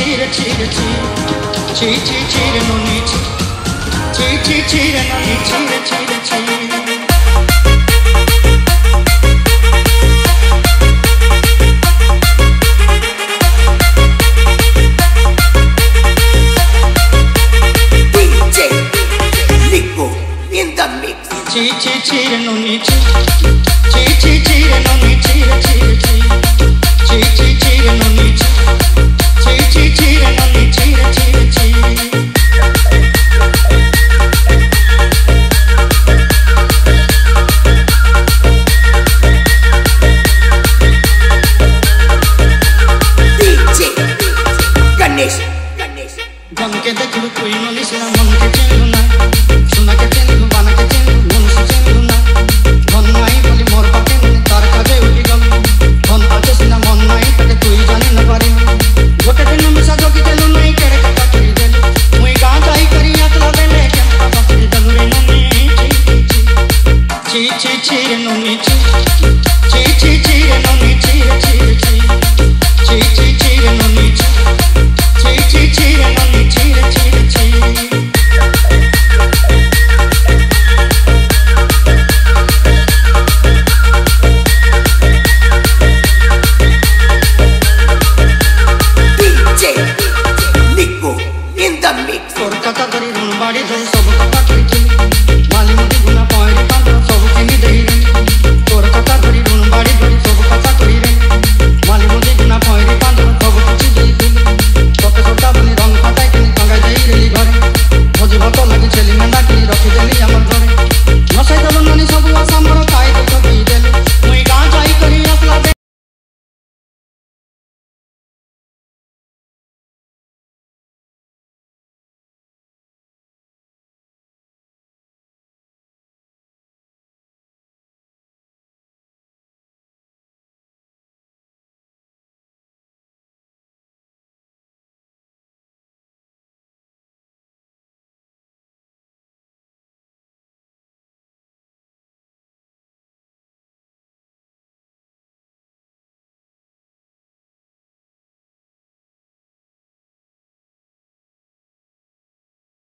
chire chire chire chire chire noni chire chire noni chire chire chire Chi chi noni chi noni chire chire chi noni chi noni chire chire chi DJ Ganesh Gan ke dekhu koi noni sina man ke chelu na suna ke chelu bana ke chelu mon se chelu na mon nai boli mor paken tar kaje uti gam mon ache sina mon nai take tui jani na pari gote din misa jogi telu